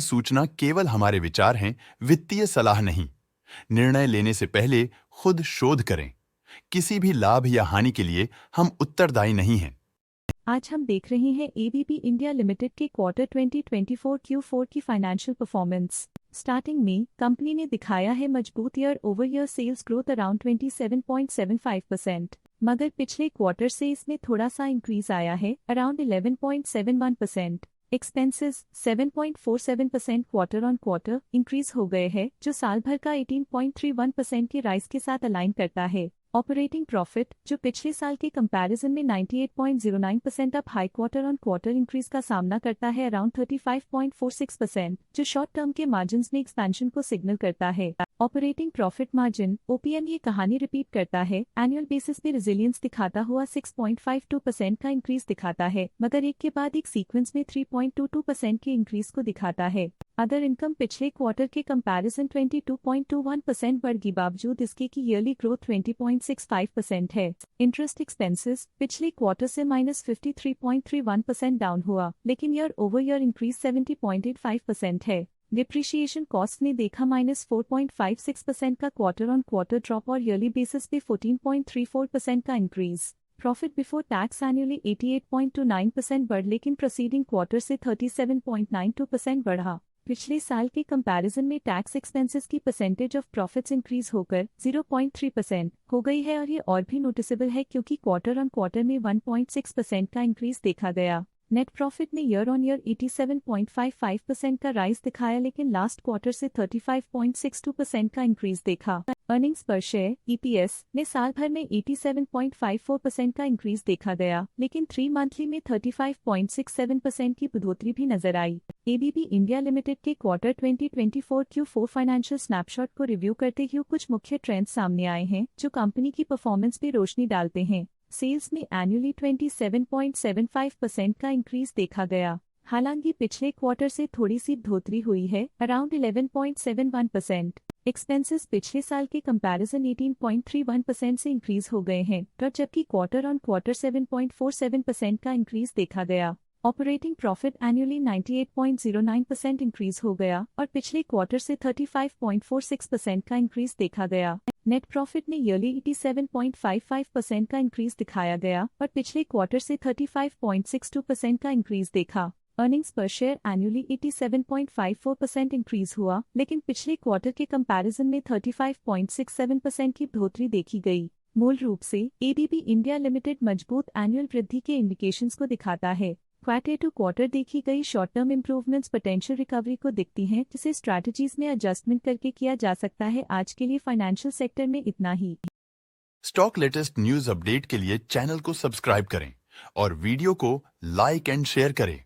सूचना केवल हमारे विचार हैं, वित्तीय सलाह नहीं। निर्णय लेने से पहले खुद शोध करें। किसी भी लाभ या हानि के लिए हम उत्तरदायी नहीं हैं। आज हम देख रहे हैं एबीबी इंडिया लिमिटेड के क्वार्टर 2024 Q4 की फाइनेंशियल परफॉर्मेंस। स्टार्टिंग में कंपनी ने दिखाया है मजबूत year over year sales growth around 27.75%, मगर पिछले क्वार्टर से इसमें थोड़ा सा इंक्रीज आया है around 11.71%। Expenses 7.47% quarter on quarter increase हो गए हैं, जो साल भर का 18.31% की राइज के साथ अलाइन करता है। ऑपरेटिंग प्रॉफिट, जो पिछले साल के कंपैरिजन में 98.09% up high quarter on quarter increase का सामना करता है अराउंड 35.46%, जो शॉर्ट टर्म के मार्जिन्स में एक्सपेंशन को सिग्नल करता है। ऑपरेटिंग प्रॉफिट मार्जिन OPM ये कहानी रिपीट करता है, एनुअल बेसिस पे रेजिलियंस दिखाता हुआ 6.52% का इंक्रीज दिखाता है, मगर एक के बाद एक सीक्वेंस में 3.22% के इंक्रीज को दिखाता है। अदर इनकम पिछले क्वार्टर के कंपैरिजन 22.21% बढ़ी, बावजूद इसके की ईयरली ग्रोथ 20.65% है। इंटरेस्ट एक्सपेंसेस पिछले क्वार्टर से -53.31% डाउन हुआ, लेकिन ईयर ओवर ईयर इंक्रीज 70.85% है। डिप्रिशिएशन कॉस्ट ने देखा -4.56% का क्वार्टर ऑन क्वार्टर ड्रॉप और ईयरली बेसिस पे 14.34% का increase. Profit before tax annually 88.29% बढ़, लेकिन प्रोसीडिंग क्वार्टर से 37.92% बढ़ा। पिछले साल के कंपैरिजन में टैक्स एक्सपेंसेस की परसेंटेज ऑफ प्रॉफिट्स इंक्रीज होकर 0.3% हो गई है, और ये और भी नोटिसेबल है क्योंकि क्वार्टर ऑन क्वार्टर में 1.6% का इंक्रीज देखा गया। नेट प्रॉफिट ने ईयर ऑन ईयर 87.55% का राइज दिखाया, लेकिन लास्ट क्वार्टर से 35.62% का इंक्रीज देखा। अर्निंग्स पर शेयर EPS ने साल भर में 87.54% का इंक्रीज देखा गया, लेकिन 3 मंथली में 35.67% की बढ़ोतरी भी नजर आई। एबीबी इंडिया लिमिटेड के क्वार्टर 2024 Q4 फाइनेंशियल स्नैपशॉट को रिव्यू करते हुए कुछ मुख्य ट्रेंड्स सामने आए हैं, जो कंपनी की परफॉर्मेंस पे रोशनी डालते हैं। सेल्स में एनुअली 27.75% का इंक्रीज देखा गया, हालांकि पिछले क्वार्टर से थोड़ी सी बढ़ोतरी हुई है अराउंड 11.71%। एक्सपेंसेस पिछले साल के कंपैरिजन 18.31% से इंक्रीज हो गए हैं, जबकि क्वार्टर ऑन क्वार्टर 7.47% का इंक्रीज देखा गया। ऑपरेटिंग प्रॉफिट एनुअली 98.09% इंक्रीज हो गया और पिछले क्वार्टर से 35.46% का इंक्रीज देखा गया। नेट प्रॉफिट ने ईयरली 87.55% का इंक्रीज दिखाया गया और पिछले क्वार्टर से 35.62% का इंक्रीज देखा। अर्निंग्स पर शेयर एनुअली 87.54% इंक्रीज हुआ, लेकिन पिछले क्वार्टर के कंपैरिजन में 35.67% की बढ़ोतरी देखी गई। मूल रूप से एबीबी इंडिया लिमिटेड मजबूत एनुअल वृद्धि के इंडिकेशंस को दिखाता है। क्वार्टर टू क्वार्टर देखी गई short term improvements potential recovery को दिखती हैं, जिसे स्ट्रैटेजीज में एडजस्टमेंट करके किया जा सकता है। आज के लिए फाइनेंशियल सेक्टर में इतना ही। स्टॉक लेटेस्ट न्यूज अपडेट के लिए चैनल को सब्सक्राइब करें और वीडियो को लाइक एंड शेयर करें।